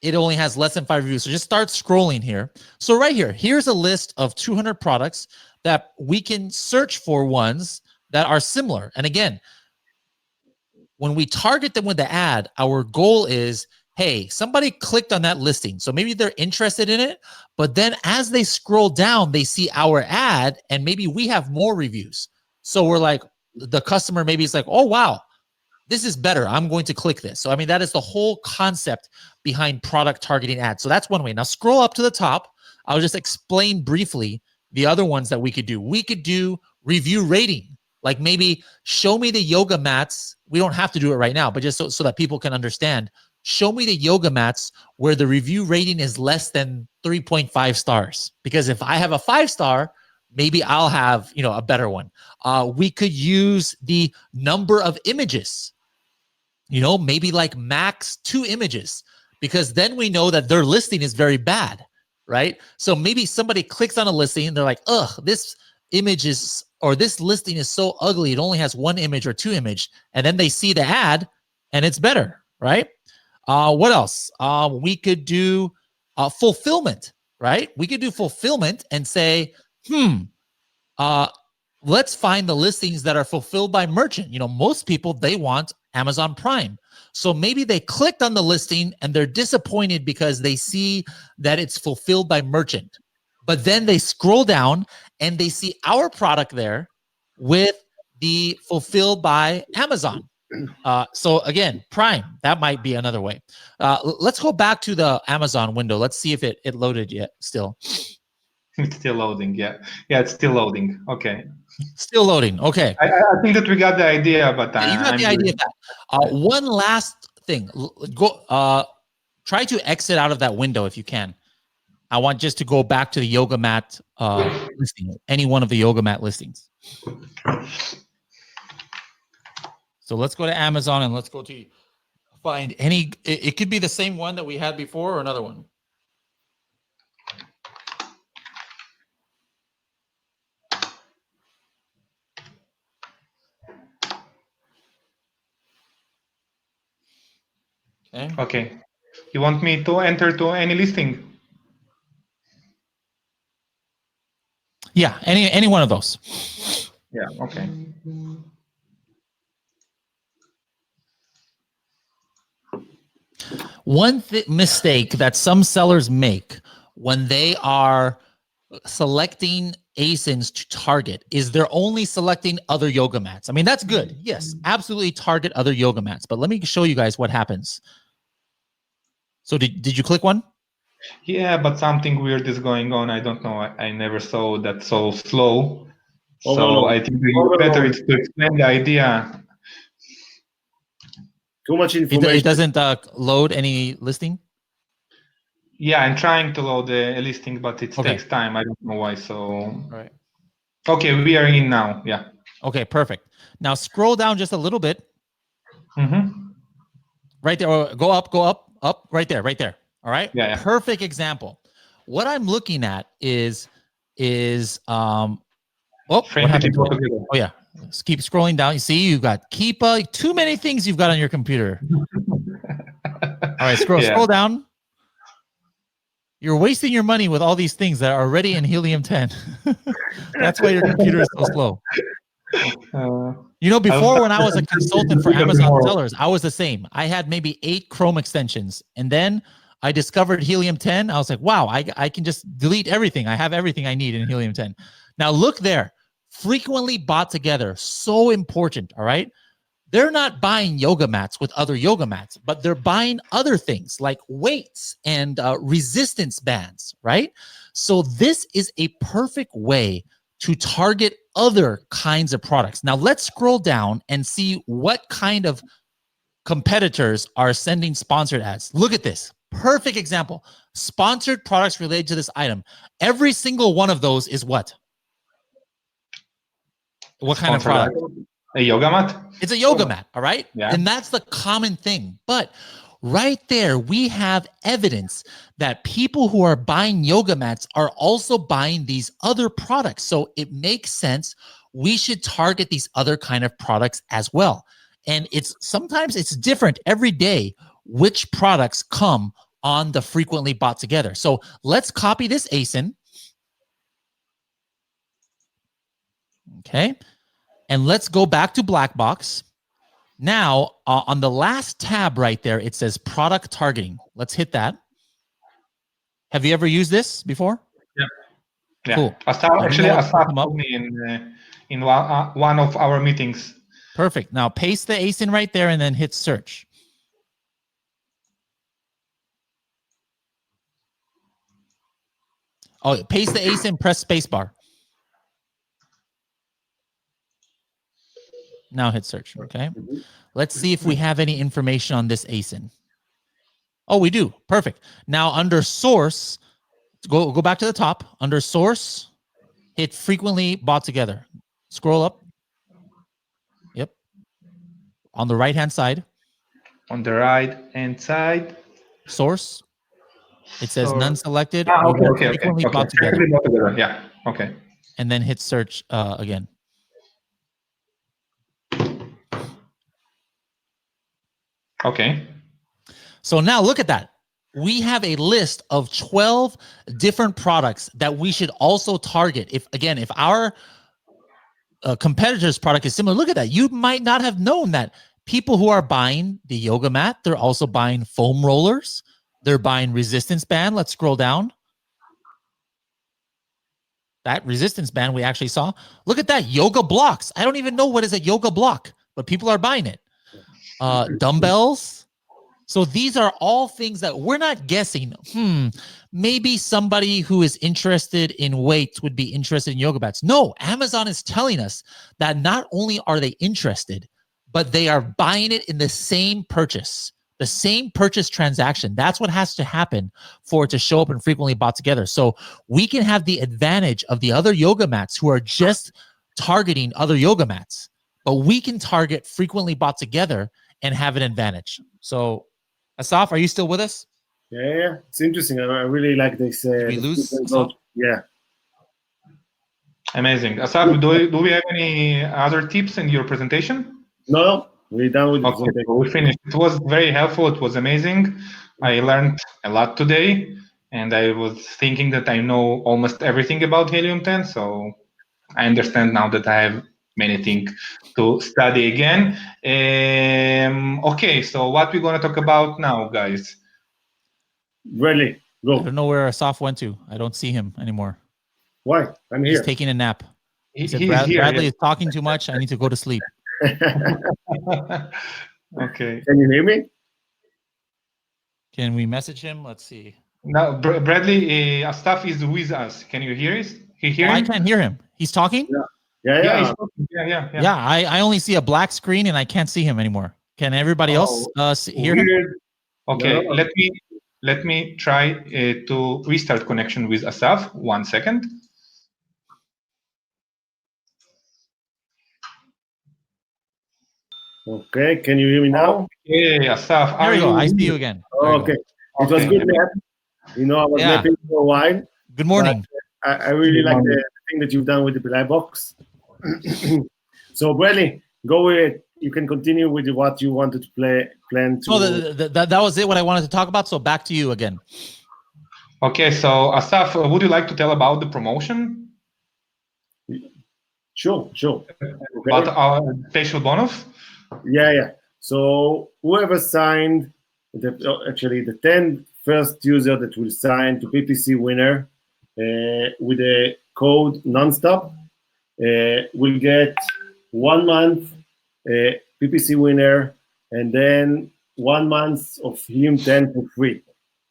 it only has less than 5 reviews. So just start scrolling here. So right here, here's a list of 200 products that we can search for ones that are similar. And again, when we target them with the ad, our goal is, hey, somebody clicked on that listing. So maybe they're interested in it, but then as they scroll down, they see our ad and maybe we have more reviews. So we're like, the customer maybe is like, oh, wow, this is better. I'm going to click this. So, I mean, that is the whole concept behind product targeting ads. So that's one way. Now scroll up to the top. I'll just explain briefly the other ones that we could do. We could do review rating. Like maybe show me the yoga mats. We don't have to do it right now, but just so that people can understand. Show me the yoga mats where the review rating is less than 3.5 stars. Because if I have a 5-star, maybe I'll have, you know, a better one. We could use the number of images. You know, maybe like max 2 images, because then we know that their listing is very bad, right? So maybe somebody clicks on a listing and they're like, ugh, this image is, or this listing is so ugly, it only has 1 image or 2 image, and then they see the ad and it's better, right? What else? We could do fulfillment, right? We could do fulfillment and say, let's find the listings that are fulfilled by merchant. You know, most people, they want Amazon Prime. So maybe they clicked on the listing and they're disappointed because they see that it's fulfilled by merchant. But then they scroll down and they see our product there with the fulfilled by Amazon. So again, Prime, that might be another way. Let's go back to the Amazon window. Let's see if it loaded yet still. It's still loading. Yeah, it's still loading. Okay. Still loading. Okay. I think that we got the idea, but yeah, you got the idea of that. One last thing. Go. Try to exit out of that window if you can. I want just to go back to the yoga mat listing. Any one of the yoga mat listings. So let's go to Amazon and let's go to find any. It could be the same one that we had before or another one. Okay. You want me to enter to any listing? Yeah, any one of those. Yeah, okay. One mistake that some sellers make when they are selecting ASINs to target is they're only selecting other yoga mats. I mean, that's good. Yes, absolutely target other yoga mats. But let me show you guys what happens. So did you click one? Yeah, but something weird is going on. I don't know. I never saw that so slow. So I think better is to explain the idea. Too much information. It doesn't load any listing? Yeah, I'm trying to load the listing, but it takes time. I don't know why. So, all right. Okay, we are in now. Yeah. Okay, perfect. Now scroll down just a little bit. Right there. Or go up, right there. All right. Yeah. Perfect example. What I'm looking at is what happened? Oh yeah. Let's keep scrolling down. You see, you got too many things you've got on your computer. All right, scroll down. You're wasting your money with all these things that are already in Helium 10. That's why your computer is so slow. Before when I was a consultant for Amazon sellers, I was the same. I had maybe 8 Chrome extensions. And then I discovered Helium 10. I was like, wow, I can just delete everything. I have everything I need in Helium 10. Now look there. Frequently bought together. So important. All right. They're not buying yoga mats with other yoga mats, but they're buying other things like weights and resistance bands, right? So this is a perfect way to target other kinds of products. Now let's scroll down and see what kind of competitors are sending sponsored ads. Look at this. Perfect example. Sponsored products related to this item. Every single one of those is what? What kind of product? A yoga mat? It's a yoga mat, all right? Yeah. And that's the common thing. But right there, we have evidence that people who are buying yoga mats are also buying these other products. So it makes sense. We should target these other kind of products as well. And sometimes it's different every day which products come on the frequently bought together. So let's copy this ASIN. Okay. And let's go back to Blackbox. Now, on the last tab right there, it says product targeting. Let's hit that. Have you ever used this before? Yeah. Cool. Asaf told me in one of our meetings. Perfect. Now paste the ASIN right there and then hit search. Oh, paste the ASIN, press spacebar. Now hit search. Okay. Let's see if we have any information on this ASIN. Oh, we do. Perfect. Now under source, go back to the top. Under source, hit frequently bought together. Scroll up. Yep. On the right-hand side. On the right-hand side. Source. It says none selected. Okay. Frequently bought together. Yeah. Okay. And then hit search again. Okay. So now look at that. We have a list of 12 different products that we should also target. If our competitor's product is similar, look at that. You might not have known that people who are buying the yoga mat, they're also buying foam rollers. They're buying resistance band. Let's scroll down. That resistance band we actually saw. Look at that. Yoga blocks. I don't even know what is a yoga block, but people are buying it. Dumbbells. So these are all things that we're not guessing. Maybe somebody who is interested in weights would be interested in yoga mats. No, Amazon is telling us that not only are they interested, but they are buying it in the same purchase transaction. That's what has to happen for it to show up and frequently bought together. So we can have the advantage of the other yoga mats who are just targeting other yoga mats, but we can target frequently bought together and have an advantage. So Asaf, are you still with us? Yeah. It's interesting. I really like this. Did we lose Asaf? Yeah. Amazing. Asaf, do we have any other tips in your presentation? No, we're done with the presentation. So we finished. It was very helpful. It was amazing. I learned a lot today, and I was thinking that I know almost everything about Helium 10. So I understand now that I have many things to study again. Okay, so what we're going to talk about now, guys? Really, go. I don't know where Asaf went to. I don't see him anymore. Why? I'm here. He's taking a nap. He said, He's here, Bradley is talking too much. I need to go to sleep. Okay. Can you hear me? Can we message him? Let's see. Now, Bradley, Asaf is with us. Can you hear us? I can't hear him. He's talking? Yeah. He's talking. Yeah. Yeah, I only see a black screen and I can't see him anymore. Can everybody else hear him? Okay, no. Let me try to restart connection with Asaf. 1 second. Okay, can you hear me now? Okay, Asaf. There you go. I see you again. Okay. It was good nap. I was napping for a while. Good morning. I really like the thing that you've done with the black box. So, Bradley, go with it. You can continue with what you wanted to plan to. Oh, that was it, what I wanted to talk about. So back to you again. Okay, so Asaf, would you like to tell about the promotion, Sure. about Okay. our special bonus? Yeah. So whoever signed, actually the 10 first user that will sign to PPC Winner with the code nonstop will get 1 month PPC Winner and then 1 month of Helium 10 for free.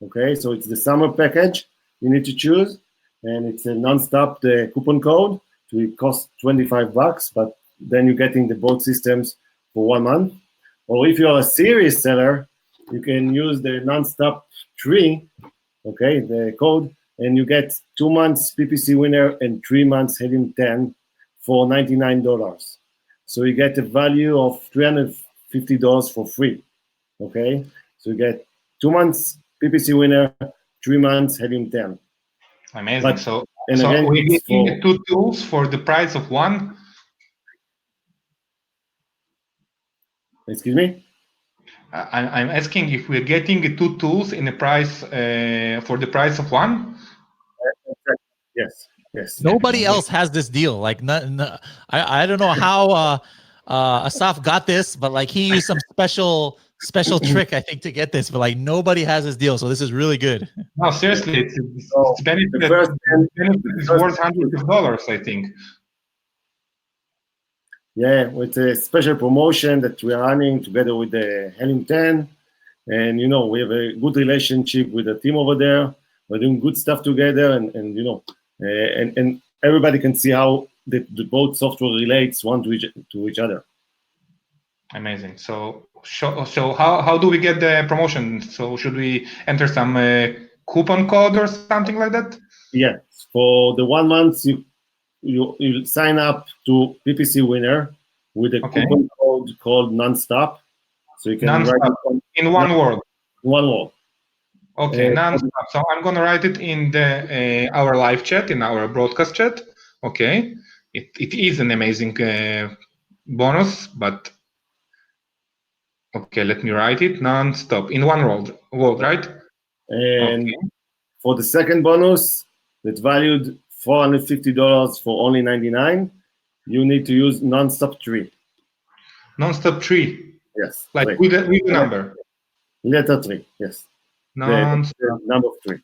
Okay, so it's the summer package you need to choose, and it's a nonstop the coupon code. So it costs $25, but then you're getting the both systems for 1 month. Or if you're a serious seller, you can use the nonstop tree, okay, the code, and you get 2 months PPC Winner and 3 months Helium 10 for $99. So you get a value of $350 for free. Okay, so you get 2 months PPC Winner, 3 months Helium 10. Amazing. But So, and so again, we're it's getting for, two tools for the price of one. excuse me. I'm asking if we're getting two tools in the price for the price of one. Yes. Nobody else has this deal. Like, I don't know how Asaf got this, but like he used some special trick, I think, to get this. But like nobody has this deal, so this is really good. No, Yeah. seriously, So it's benefit. the first 10, Benefit the is first worth hundreds of dollars, I think. Yeah, with a special promotion that we are running together with the Helium 10. And, we have a good relationship with the team over there. We're doing good stuff together. And everybody can see how the both software relates one to each other. Amazing. So how do we get the promotion? So should we enter some coupon code or something like that? Yeah, for the 1 month, you sign up to PPC Winner with a coupon code called Nonstop. So you can write Non-stop it on in one word. one word. Okay, non-stop. So I'm gonna write it in the our live chat, in our broadcast chat. Okay, it is an amazing bonus, but okay, let me write it non-stop in one word, right? And Okay, for the second bonus that valued $450 for only 99, you need to use nonstop tree. non-stop three, Yes, like three. with the number. Letter three. Yes, the Non-stop. number of three.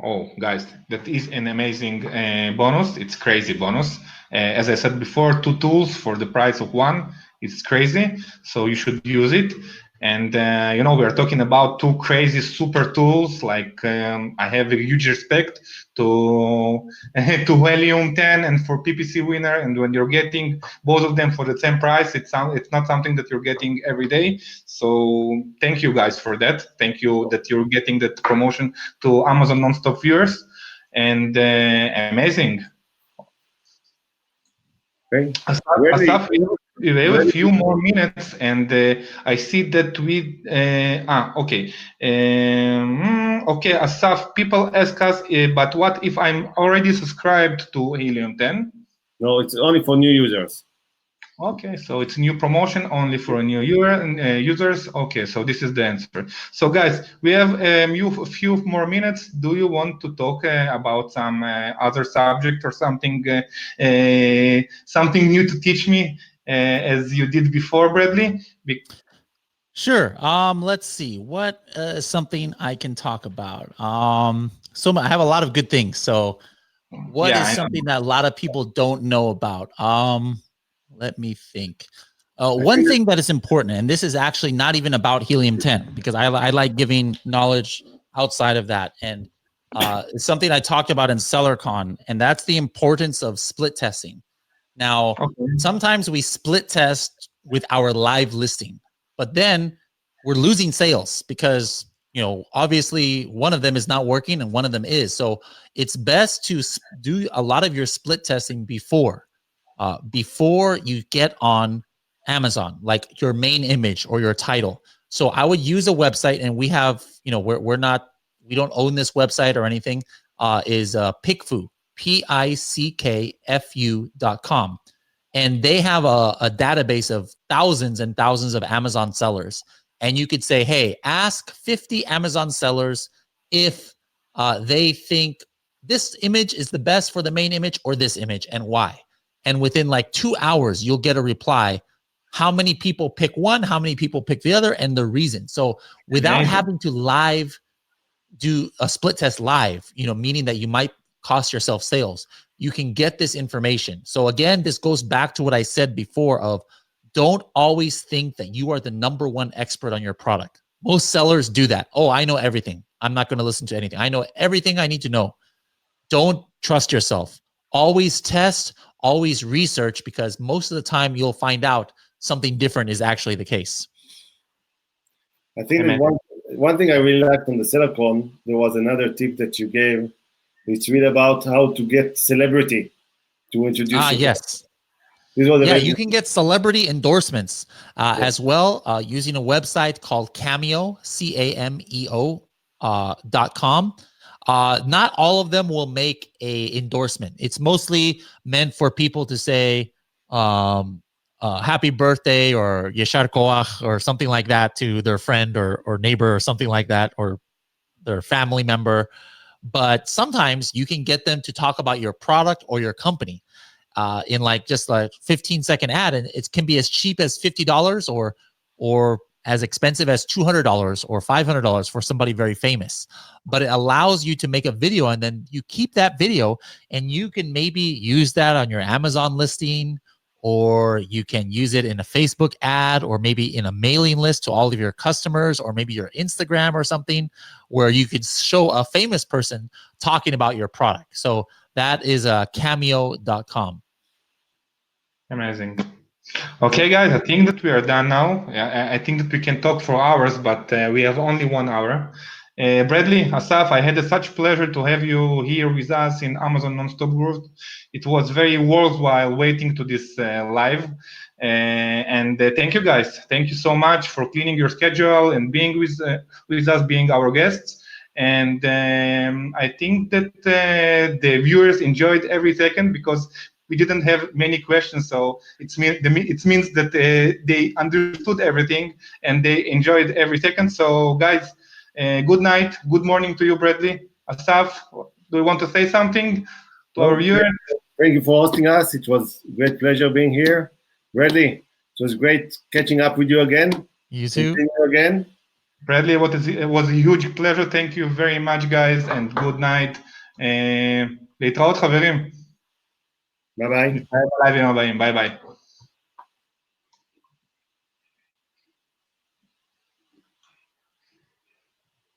Oh, guys, that is an amazing bonus. It's crazy bonus. As I said before, two tools for the price of one. It's crazy. So you should use it. And we're talking about two crazy super tools. Like I have a huge respect to to Helium 10 and for PPC Winner. And when you're getting both of them for the same price, it's not something that you're getting every day. So thank you guys for that. Thank you that you're getting that promotion to Amazon nonstop viewers, and amazing. Okay. Asaf, we have a Really, few more minutes, and I see that we. Okay. Okay, Asaf, people ask us, but what if I'm already subscribed to Helium 10? no, it's only for new users. Okay, so it's new promotion only for new users. Okay, so this is the answer. So guys, we have a few more minutes. Do you want to talk about some other subject or something, something new to teach me as you did before, Bradley? Sure. Let's see what is something I can talk about. So I have a lot of good things. So what Yeah, is I something that a lot of people don't know about? Let me think. I One think thing that is important, and this is actually not even about Helium 10, because I like giving knowledge outside of that. And it's something I talked about in SellerCon, and that's the importance of split testing. Now, okay. sometimes we split test with our live listing, but then we're losing sales because, obviously one of them is not working and one of them is. So it's best to do a lot of your split testing before you get on Amazon, like your main image or your title. So I would use a website, and we have, we don't own this website or anything, is PickFu, PICKFU.com. And they have a database of thousands and thousands of Amazon sellers. And you could say, hey, ask 50 Amazon sellers if they think this image is the best for the main image or this image and why. And within like 2 hours, you'll get a reply. How many people pick one, how many people pick the other, and the reason. So without having to do a split test live, meaning that you might cost yourself sales, you can get this information. So again, this goes back to what I said before of don't always think that you are the #1 expert on your product. Most sellers do that. Oh, I know everything. I'm not going to listen to anything. I know everything I need to know. Don't trust yourself. Always test, always research, because most of the time you'll find out something different is actually the case. I think that one thing I really liked on the SellerCon, there was another tip that you gave. It's really about how to get celebrity to introduce. Yes. You can get celebrity endorsements as well using a website called Cameo, CAMEO.com. Not all of them will make a endorsement. It's mostly meant for people to say happy birthday or Yeshar Koach or something like that to their friend or neighbor or something like that, or their family member. But sometimes you can get them to talk about your product or your company in like just like 15-second ad, and it can be as cheap as $50 or as expensive as $200 or $500 for somebody very famous. But it allows you to make a video, and then you keep that video, and you can maybe use that on your Amazon listing, or you can use it in a Facebook ad, or maybe in a mailing list to all of your customers, or maybe your Instagram or something, where you could show a famous person talking about your product. So that is cameo.com. Amazing. Okay, guys, I think that we are done now. I think that we can talk for hours, but we have only 1 hour. Bradley, Asaf, I had such pleasure to have you here with us in Amazon Nonstop Group. It was very worthwhile waiting to this live. And thank you, guys. Thank you so much for cleaning your schedule and being with us, being our guests. And I think that the viewers enjoyed every second, because we didn't have many questions, so it means that they understood everything and they enjoyed every second. So, guys, good night, good morning to you, Bradley. Asaf, do you want to say something to our viewers? Thank you for hosting us. It was a great pleasure being here. Bradley, it was great catching up with you again. You too. Again. Bradley, it was a huge pleasure. Thank you very much, guys, and good night. להתראות, חברים. ביי ביי. ביי ביי.